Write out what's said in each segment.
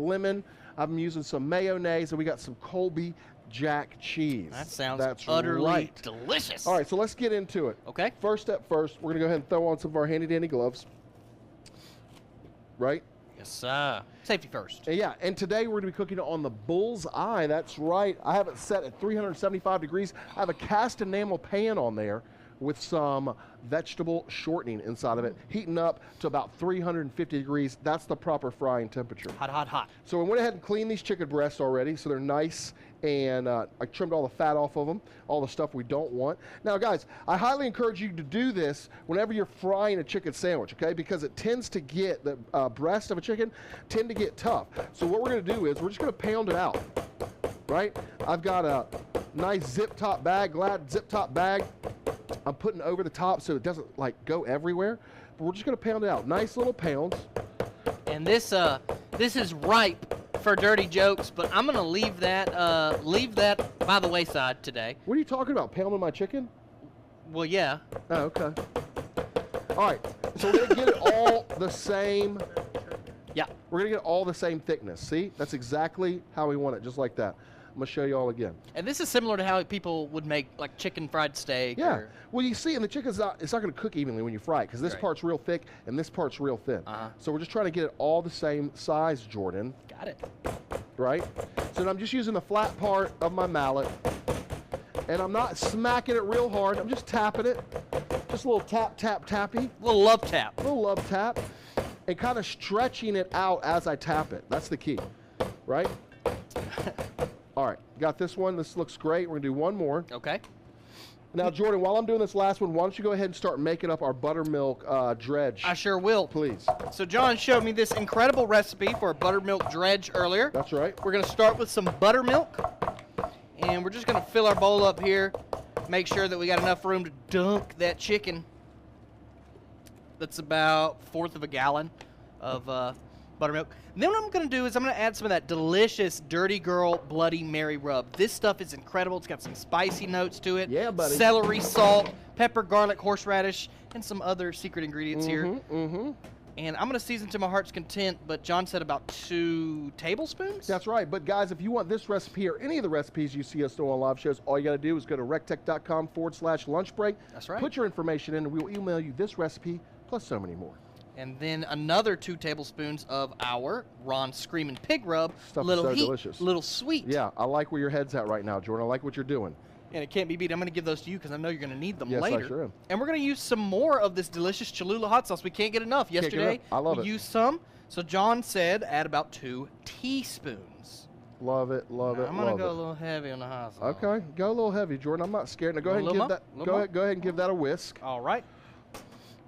lemon. I'm using some mayonnaise, and we got some Colby Jack cheese. That sounds That's utterly right. delicious. All right, so let's get into it. Okay. First step first, we're going to go ahead and throw on some of our handy-dandy gloves. Right? Yes, sir. Safety first. And yeah, and today we're going to be cooking on the bull's eye. That's right. I have it set at 375 degrees. I have a cast enamel pan on there with some vegetable shortening inside of it, heating up to about 350 degrees. That's the proper frying temperature. Hot, hot, hot. So I went ahead and cleaned these chicken breasts already, so they're nice, and I trimmed all the fat off of them, all the stuff we don't want. Now, guys, I highly encourage you to do this whenever you're frying a chicken sandwich, okay? Because it tends to get, the breast of a chicken tend to get tough. So what we're gonna do is we're just gonna pound it out, right? I've got a nice zip top bag, Glad zip top bag. I'm putting over the top so it doesn't like go everywhere, but we're just gonna pound it out. Nice little pounds. And this is ripe for dirty jokes, but I'm gonna leave that by the wayside today. What are you talking about? Pounding my chicken? Well, yeah. Oh, okay. All right, so we're gonna get it all the same. Yeah. We're gonna get all the same thickness. See, that's exactly how we want it, just like that. I'm gonna show you all again. And this is similar to how people would make like chicken fried steak. Yeah. Or, Well, you see, and the chicken's it's not gonna cook evenly when you fry it because this Right. part's real thick and this part's real thin. Uh-huh. So we're just trying to get it all the same size, Jordan. got it. Right? So then I'm just using the flat part of my mallet, and I'm not smacking it real hard. I'm just tapping it. Just a little tap, tap, tappy. Little love tap. A little love tap, and kind of stretching it out as I tap it. That's the key, right? All right, got this one. This looks great. We're gonna do one more. Okay. Now, Jordan, while I'm doing this last one, why don't you go ahead and start making up our buttermilk dredge? I sure will. Please. So John showed me this incredible recipe for a buttermilk dredge earlier. That's right. We're gonna start with some buttermilk, and we're just gonna fill our bowl up here. Make sure that we got enough room to dunk that chicken. That's about 1/4 of a gallon of buttermilk. And then what I'm going to do is I'm going to add some of that delicious Dirty Girl Bloody Mary rub. This stuff is incredible. It's got some spicy notes to it. Yeah, buddy. Celery, salt, pepper, garlic, horseradish, and some other secret ingredients here. Mm-hmm. And I'm going to season to my heart's content, but John said about 2 tablespoons? That's right. But, guys, if you want this recipe or any of the recipes you see us do on live shows, all you got to do is go to recteq.com/lunch break. That's right. Put your information in, and we will email you this recipe plus so many more. And then another 2 tablespoons of our Ron Screamin' Pig Rub. Stuff is Little so heat, delicious. little sweet. Yeah, I like where your head's at right now, Jordan. I like what you're doing. And it can't be beat. I'm going to give those to you because I know you're going to need them Yes, later. I sure am. And we're going to use some more of this delicious Cholula hot sauce. We can't get enough. Can't get Yesterday, enough. I love we it. used some. So John said add about 2 teaspoons. Love it, love it, I'm going to love go it. a little heavy on the hot sauce. Okay, go a little heavy, Jordan. I'm not scared. Now go ahead and little give more? that. Little Go more? ahead, go ahead and give that a whisk. All right.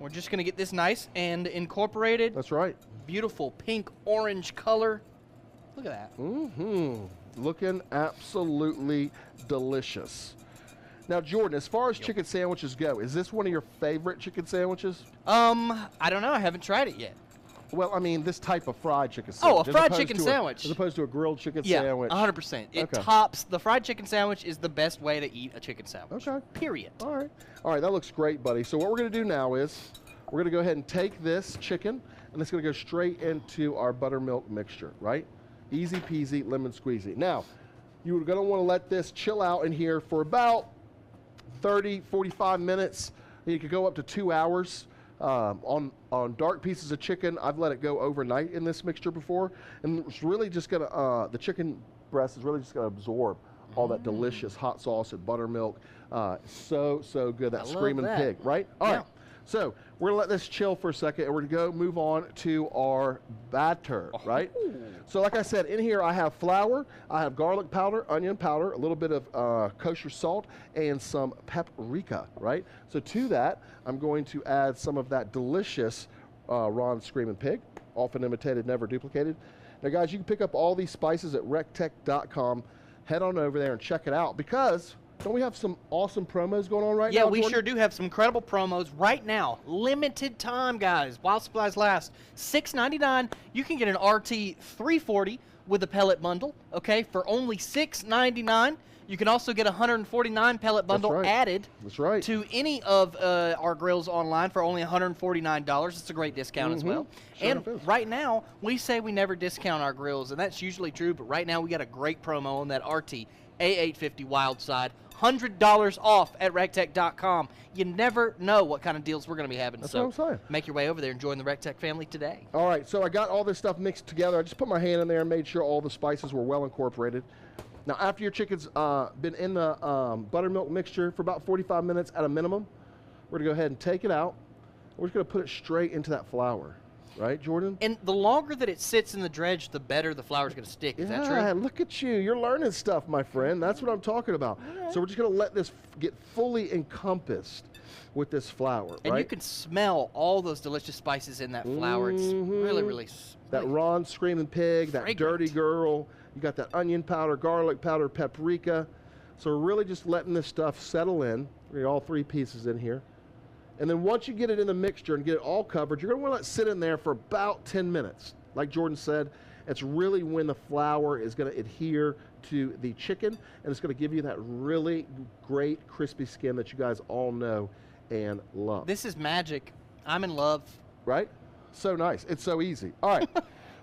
We're just going to get this nice and incorporated. That's right. Beautiful pink orange color. Look at that. Mm-hmm. Looking absolutely delicious. Now, Jordan, as far as chicken sandwiches go, is this one of your favorite chicken sandwiches? I don't know. I haven't tried it yet. Well, I mean, this type of fried chicken Oh, sandwich. a as fried opposed chicken to sandwich. As opposed to a grilled chicken Yeah, sandwich. 100%. It Okay. tops. The fried chicken sandwich is the best way to eat a chicken sandwich. Okay. Period. All right. All right, that looks great, buddy. So what we're going to do now is we're going to go ahead and take this chicken, and it's going to go straight into our buttermilk mixture, right? Easy peasy, lemon squeezy. Now, you're going to want to let this chill out in here for about 30, 45 minutes. You could go up to 2 hours. On dark pieces of chicken, I've let it go overnight in this mixture before, and it's really just gonna, the chicken breast is really just gonna absorb all that delicious hot sauce and buttermilk. So good, that love screaming that. pig, right? All Yeah. right. So we're gonna let this chill for a second, and we're gonna go move on to our batter, right? So like I said, in here I have flour, I have garlic powder, onion powder, a little bit of kosher salt, and some paprika, right? So to that, I'm going to add some of that delicious Ron Screamin' Pig, often imitated, never duplicated. Now guys, you can pick up all these spices at recteq.com. Head on over there and check it out, because don't we have some awesome promos going on right now? Yeah, we Jordan? sure do have some incredible promos right now. Limited time, guys, while supplies last. $6.99. You can get an RT 340 with a pellet bundle, okay, for only $6.99. You can also get a 149 pellet bundle right. added That's right. to any of our grills online for only $149. It's a great discount as well. Sure And enough is. right now, we say we never discount our grills, and that's usually true, but right now we got a great promo on that RT A850 Wildside. $100 off at recteq.com. You never know what kind of deals we're going to be having. That's so what I'm saying. make your way over there and join the recteq family today. All right, so I got all this stuff mixed together. I just put my hand in there and made sure all the spices were well incorporated. Now, after your chicken's been in the buttermilk mixture for about 45 minutes at a minimum, we're going to go ahead and take it out. We're just going to put it straight into that flour. Right, Jordan? And the longer that it sits in the dredge, the better the flour's going to stick. Is that true? Yeah, look at you. You're learning stuff, my friend. That's what I'm talking about. So we're just going to let this get fully encompassed with this flour, And right? you can smell all those delicious spices in that flour. It's really, really that Ron Screaming Pig, that fragrant. Dirty Girl. You got that onion powder, garlic powder, paprika. So we're really just letting this stuff settle in. We got all 3 pieces in here. And then once you get it in the mixture and get it all covered, you're going to want to let it sit in there for about 10 minutes. Like Jordan said, it's really when the flour is going to adhere to the chicken, and it's going to give you that really great crispy skin that you guys all know and love. This is magic. I'm in love. Right? So nice. It's so easy. All right.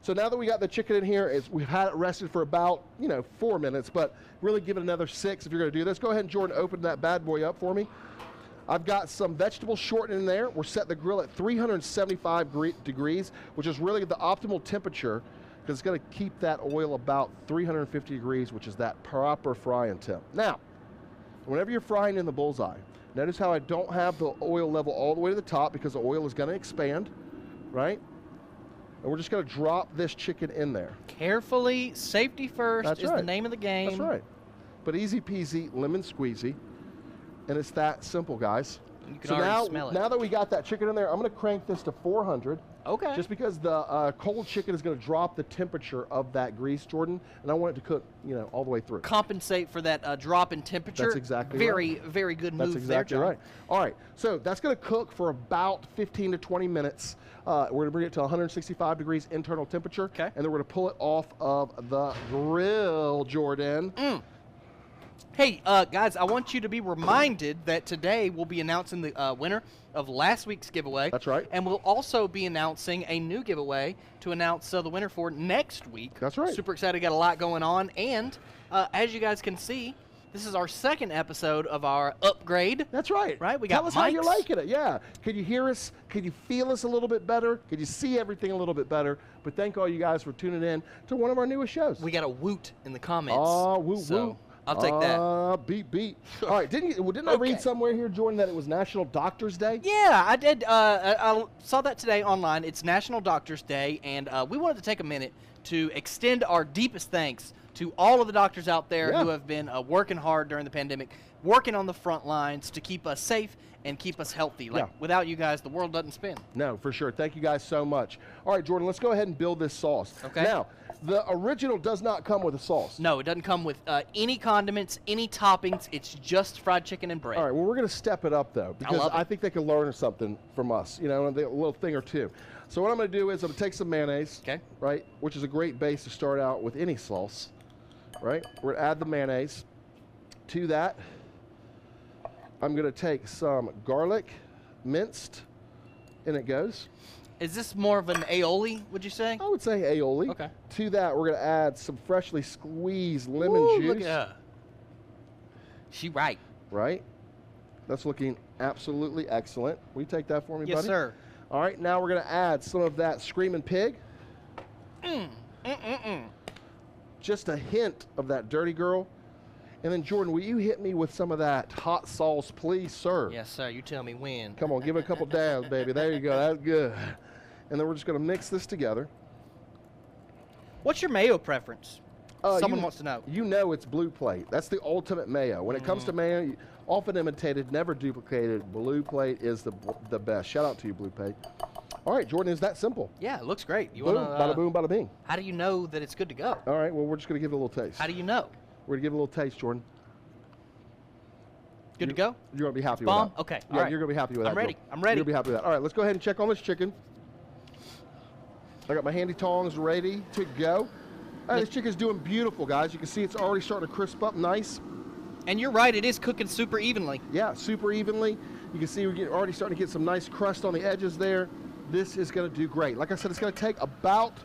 So now that we got the chicken in here, we've had it rested for about, 4 minutes, but really give it another 6 if you're going to do this. Go ahead and, Jordan, open that bad boy up for me. I've got some vegetable shortening in there. We're setting the grill at 375 degrees, which is really the optimal temperature because it's going to keep that oil about 350 degrees, which is that proper frying temp. Now, whenever you're frying in the bullseye, notice how I don't have the oil level all the way to the top because the oil is going to expand, right? And we're just going to drop this chicken in there. Carefully, safety first That's is right. the name of the game. That's right. But easy peasy, lemon squeezy. And it's that simple, guys. You can So already smell it. now that we got that chicken in there, I'm going to crank this to 400. Okay. Just because the cold chicken is going to drop the temperature of that grease, Jordan, and I want it to cook, all the way through. Compensate for that drop in temperature. That's exactly very, right. very good That's move exactly there, John. right. All right, so that's going to cook for about 15 to 20 minutes. We're going to bring it to 165 degrees internal temperature, Okay. and then we're going to pull it off of the grill, Jordan. Hey, guys, I want you to be reminded that today we'll be announcing the winner of last week's giveaway. That's right. And we'll also be announcing a new giveaway to announce the winner for next week. That's right. Super excited, got a lot going on. And as you guys can see, this is our 2nd episode of our upgrade. That's right. Right, we Tell got us how you're mics. liking it. Yeah. Could you hear us? Could you feel us a little bit better? Could you see everything a little bit better? But thank all you guys for tuning in to one of our newest shows. We got a woot in the comments. Oh, woo, so woo. I'll take that. Beat. All right, didn't I read somewhere here, Jordan, that it was National Doctors Day? Yeah, I did. I saw that today online. It's National Doctors Day, and we wanted to take a minute to extend our deepest thanks to all of the doctors out there who have been working hard during the pandemic, working on the front lines to keep us safe and keep us healthy. Like, without you guys, the world doesn't spin. No, for sure. Thank you guys so much. All right, Jordan, let's go ahead and build this sauce. Okay. Now, the original does not come with a sauce. No, it doesn't come with any condiments, any toppings. It's just fried chicken and bread. All right, well, we're going to step it up, though, because love it. I think they can learn something from us, a little thing or two. So what I'm going to do is I'm going to take some mayonnaise, Okay. right, which is a great base to start out with any sauce, right? We're going to add the mayonnaise. To that, I'm going to take some garlic, minced, and it goes. Is this more of an aioli, would you say? I would say aioli. Okay. To that, we're going to add some freshly squeezed lemon Ooh, juice. look at her. She right. Right? That's looking absolutely excellent. Will you take that for me, Yes, buddy? sir. All right, now we're going to add some of that Screaming Pig. Just a hint of that Dirty Girl. And then, Jordan, will you hit me with some of that hot sauce, please, sir? Yes, sir. You tell me when. Come on, give it a couple dabs, baby. There you go. That's good. And then we're just going to mix this together. What's your mayo preference? Someone You- wants to know. You know it's Blue Plate. That's the ultimate mayo. When it comes to mayo, often imitated, never duplicated, Blue Plate is the best. Shout out to you, Blue Plate. All right, Jordan, is that simple? Yeah, it looks great. You Boom, want bada to? boom, bada bing. How do you know that it's good to go? All right, well, we're just going to give it a little taste. How do you know? We're going to give it a little taste, Jordan. Good to go? You're going to be happy Bomb? with that. Okay, Yeah, all right. you're going to be happy with that. I'm ready. Joel. I'm ready. You're going to be happy with that. All right, let's go ahead and check on this chicken. I got my handy tongs ready to go. This chicken's doing beautiful, guys. You can see it's already starting to crisp up nice. And you're right, it is cooking super evenly. Yeah, super evenly. You can see we're already starting to get some nice crust on the edges there. This is going to do great. Like I said, it's going to take about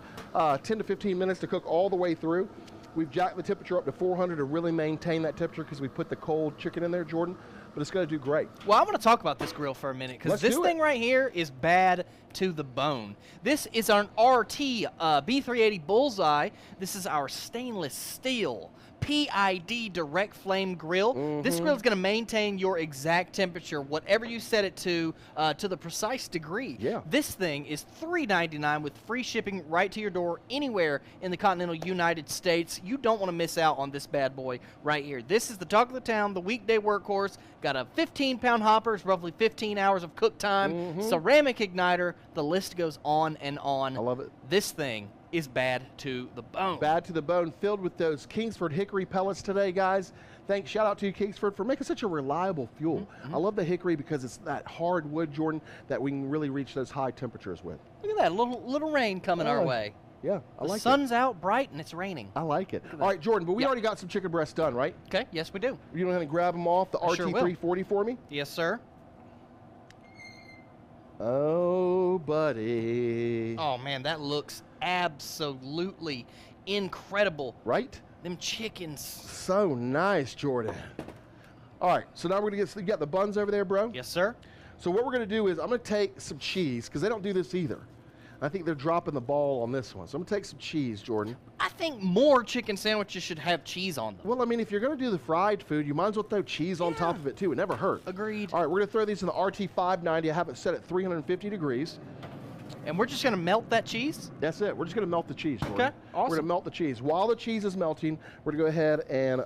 10 to 15 minutes to cook all the way through. We've jacked the temperature up to 400 to really maintain that temperature because we put the cold chicken in there, Jordan. But it's going to do great. Well, I want to talk about this grill for a minute because this thing right here is bad to the bone. This is an RT B380 Bullseye. This is our stainless steel PID direct flame grill. This grill is going to maintain your exact temperature, whatever you set it to the precise degree. Yeah. This thing is $3.99 with free shipping right to your door anywhere in the continental United States. You don't want to miss out on this bad boy right here. This is the talk of the town, the weekday workhorse. Got a 15-pound hopper, it's roughly 15 hours of cook time, ceramic igniter. The list goes on and on. I love it. This thing is bad to the bone. Bad to the bone, filled with those Kingsford hickory pellets today, guys. Thanks, shout out to you, Kingsford, for making such a reliable fuel. I love the hickory because it's that hard wood, Jordan, that we can really reach those high temperatures with. Look at that, little rain coming our way. Yeah, I like it. The sun's out bright and it's raining. I like it. All right, Jordan, but we already got some chicken breasts done, right? Okay, yes we do. You know how to grab them off the Sure will. RT340 for me? Yes, sir. Oh, buddy. Oh man, that looks absolutely incredible. Right? Them chickens. So nice, Jordan. All right, so now we're gonna get, you got the buns over there, bro? Yes, sir. So what we're gonna do is I'm gonna take some cheese, because they don't do this either. I think they're dropping the ball on this one. So I'm gonna take some cheese, Jordan. I think more chicken sandwiches should have cheese on them. Well, I mean, if you're gonna do the fried food, you might as well throw cheese on top of it too. It never hurt. Agreed. All right, we're gonna throw these in the RT590. I have it set at 350 degrees. And we're just gonna melt that cheese? That's it. We're just gonna melt the cheese, Jordan. Okay, awesome. We're gonna melt the cheese. While the cheese is melting, we're gonna go ahead and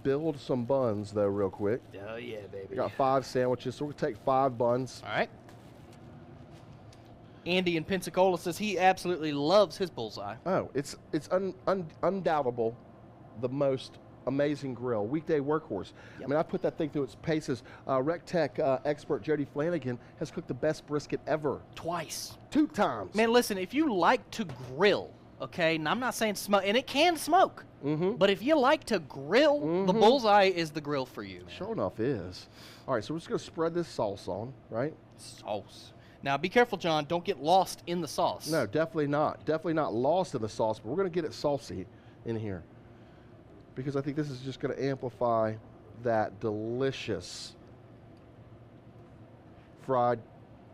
build some buns, though, real quick. Oh yeah, baby. We got 5 sandwiches, so we're gonna take 5 buns. All right. Andy in Pensacola says he absolutely loves his Bullseye. Oh, it's undoubtable the most amazing grill, weekday workhorse. Yep. I mean, I put that thing through its paces. recteq expert Jody Flanagan has cooked the best brisket ever. Twice. 2 times. Man, listen, if you like to grill, okay, and I'm not saying smoke, and it can smoke, but if you like to grill, the Bullseye is the grill for you. Man. Sure enough is. All right, so we're just gonna spread this sauce on, right? Sauce. Now, be careful, John. Don't get lost in the sauce. No, definitely not. Definitely not lost in the sauce, but we're gonna get it saucy in here, because I think this is just gonna amplify that delicious fried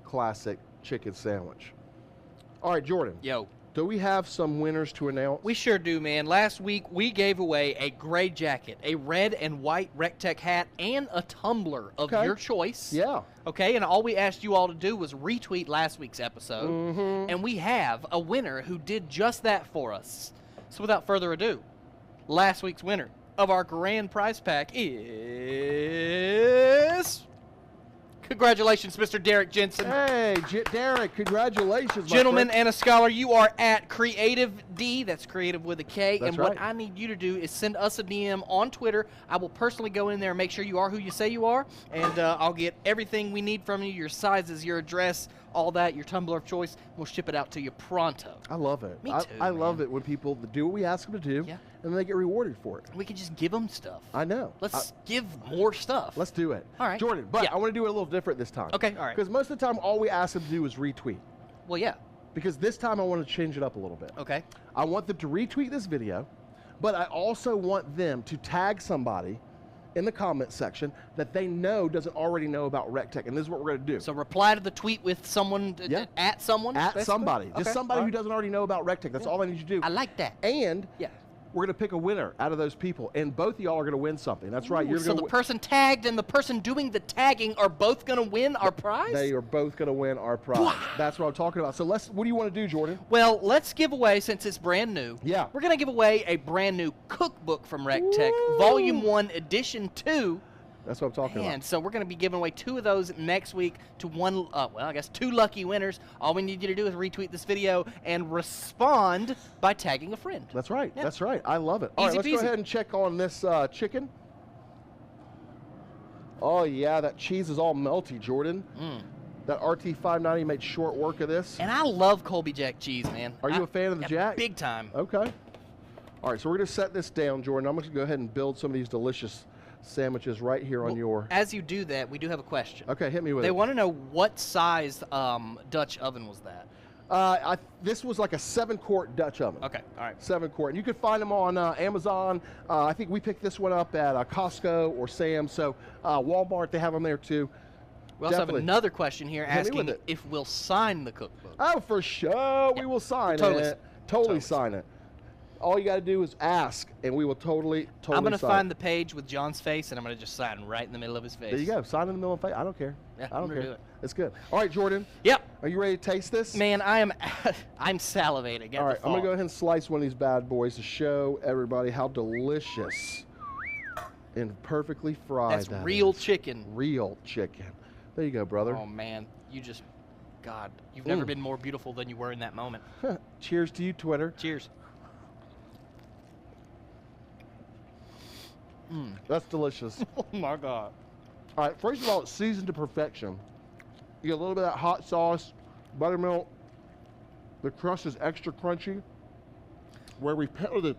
classic chicken sandwich. All right, Jordan. Yo. Do we have some winners to announce? We sure do, man. Last week, we gave away a gray jacket, a red and white recteq hat, and a tumbler of your choice. Yeah. Okay, and all we asked you all to do was retweet last week's episode, and we have a winner who did just that for us. So without further ado, last week's winner of our grand prize pack is... Congratulations, Mr. Derek Jensen. Hey, Derek, congratulations, Gentleman my and a scholar, you are at Creative D. That's creative with a K. That's and right. what I need you to do is send us a DM on Twitter. I will personally go in there and make sure you are who you say you are. And I'll get everything we need from you, your sizes, your address, all that, your tumbler of choice. We'll ship it out to you pronto. I love it. Me too, I man. love it when people do what we ask them to do, Yeah. and then they get rewarded for it. We can just give them stuff. I know. Let's give more stuff. Let's do it. All right. Jordan, but Yeah. I want to do it a little different this time. Okay, all right. Because most of the time, all we ask them to do is retweet. Well, yeah. Because this time, I want to change it up a little bit. Okay. I want them to retweet this video, but I also want them to tag somebody in the comment section that they know doesn't already know about recteq, and this is what we're going to do. So reply to the tweet with someone, at someone? At basically? somebody. Just Okay, somebody all who right. doesn't already know about recteq. That's all I need you to do. I like that. And Yeah. we're going to pick a winner out of those people, and both of y'all are going to win something. That's right. You're So going the to person tagged and the person doing the tagging are both going to win our prize? They are both going to win our prize. That's what I'm talking about. So what do you want to do, Jordan? Well, let's give away, since it's brand new. Yeah. We're going to give away a brand new cookbook from recteq, Woo! Volume 1, Edition 2. That's what I'm talking And so we're going to be giving away 2 of those next week to 2 lucky winners. All we need you to do is retweet this video and respond by tagging a friend. That's right. Yeah. That's right. I love it. All right, Easy let's peasy. go ahead and check on this chicken. Oh, yeah, that cheese is all melty, Jordan. That RT590 made short work of this. And I love Colby Jack cheese, man. Are you a fan of the Jack? Big time. Okay. All right, so we're going to set this down, Jordan. I'm going to go ahead and build some of these delicious sandwiches right here on your. As you do that, we do have a question. Okay, hit me with it. They want to know what size Dutch oven was that? This was like a 7-quart Dutch oven. Okay, all right. 7-quart. And you can find them on Amazon. I think we picked this one up at Costco or Sam's. So Walmart, they have them there too. We also have another question here asking if we'll sign the cookbook. Oh, for sure. We will sign it. Totally sign it. All you got to do is ask, and we will totally I'm going to sign find it. the page with John's face, and I'm going to just sign right in the middle of his face. There you go. Sign in the middle of the face. I don't care. Yeah, I don't care. do it. It's good. All right, Jordan. Yep. Are you ready to taste this? Man, I'm salivating. All right, I'm going to go ahead and slice one of these bad boys to show everybody how delicious and perfectly fried That's real chicken. Real chicken. There you go, brother. Oh, man. God, you've never been more beautiful than you were in that moment. Cheers to you, Twitter. Cheers. That's delicious. Oh, my God. All right, first of all, it's seasoned to perfection. You get a little bit of that hot sauce, buttermilk. The crust is extra crunchy. Where we've pounded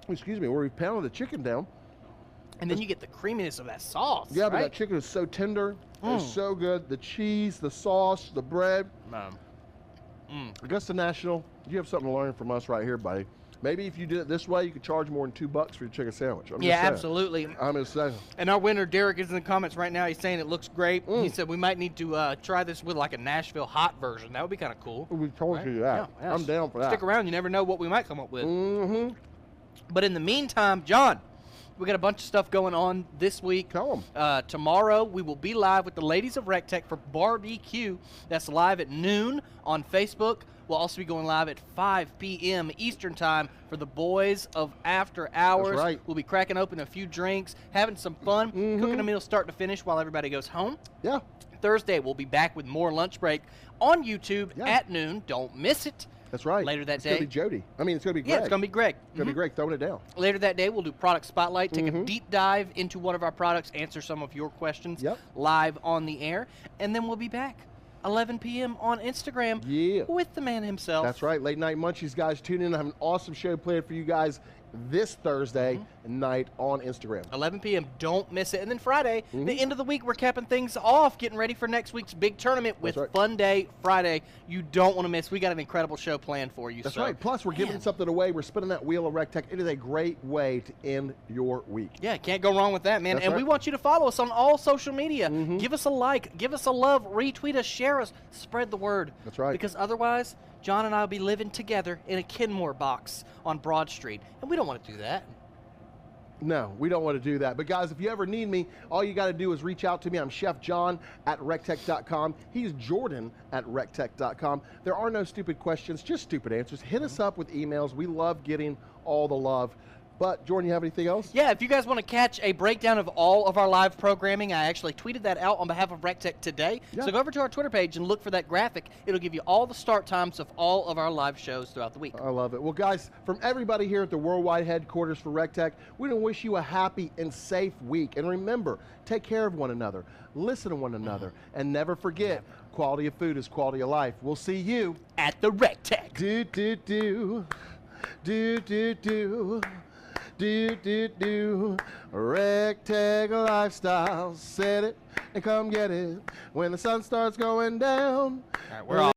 the chicken down. And then you get the creaminess of that sauce. Yeah, but right? that chicken is so tender. It's so good. The cheese, the sauce, the bread. Augusta National, you have something to learn from us right here, buddy. Maybe if you did it this way, you could charge more than $2 for your chicken sandwich. Yeah, absolutely. I'm just saying. And our winner, Derek, is in the comments right now. He's saying it looks great. He said we might need to try this with like a Nashville hot version. That would be kind of cool. We told you that. Yeah, I'm down for that. Stick around. You never know what we might come up with. But in the meantime, John, we got a bunch of stuff going on this week. Tell them. Tomorrow, we will be live with the ladies of recteq for barbecue. That's live at noon on Facebook. We'll also be going live at 5 p.m. Eastern Time for the boys of After Hours. That's right. We'll be cracking open a few drinks, having some fun, cooking a meal start to finish while everybody goes home. Yeah. Thursday, we'll be back with more Lunch Break on YouTube at noon. Don't miss it. That's right. Later that it's day. It's going to be Jody. I mean, it's going to be Greg. Yeah, it's going to be Greg. It's going to be Greg throwing it down. Later that day, we'll do Product Spotlight, take a deep dive into one of our products, answer some of your questions live on the air, and then we'll be back 11 p.m. on Instagram with the man himself. That's right. Late Night Munchies, guys. Tune in. I have an awesome show planned for you guys this Thursday night on Instagram. 11 p.m. Don't miss it. And then Friday, the end of the week, we're capping things off, getting ready for next week's big tournament with Fun Day Friday. You don't want to miss. We got an incredible show planned for you. That's right. Plus, we're giving something away. We're spinning that wheel of recteq. It is a great way to end your week. Yeah, can't go wrong with that, man. That's and right. we want you to follow us on all social media. Give us a like, give us a love, retweet us, share us, spread the word. That's right. Because otherwise, John and I will be living together in a Kenmore box on Broad Street, and we don't want to do that. No, we don't want to do that. But guys, if you ever need me, all you got to do is reach out to me. I'm Chef John at recteq.com. He's Jordan at recteq.com. There are no stupid questions, just stupid answers. Hit us up with emails. We love getting all the love. But, Jordan, you have anything else? Yeah, if you guys want to catch a breakdown of all of our live programming, I actually tweeted that out on behalf of recteq today. So go over to our Twitter page and look for that graphic. It'll give you all the start times of all of our live shows throughout the week. I love it. Well, guys, from everybody here at the worldwide headquarters for recteq, we want to wish you a happy and safe week. And remember, take care of one another, listen to one another, and never forget, quality of food is quality of life. We'll see you at the recteq. Do, do, do. Do, do, do. Do, do, do, recteq lifestyle, set it and come get it when the sun starts going down. All right, we're off.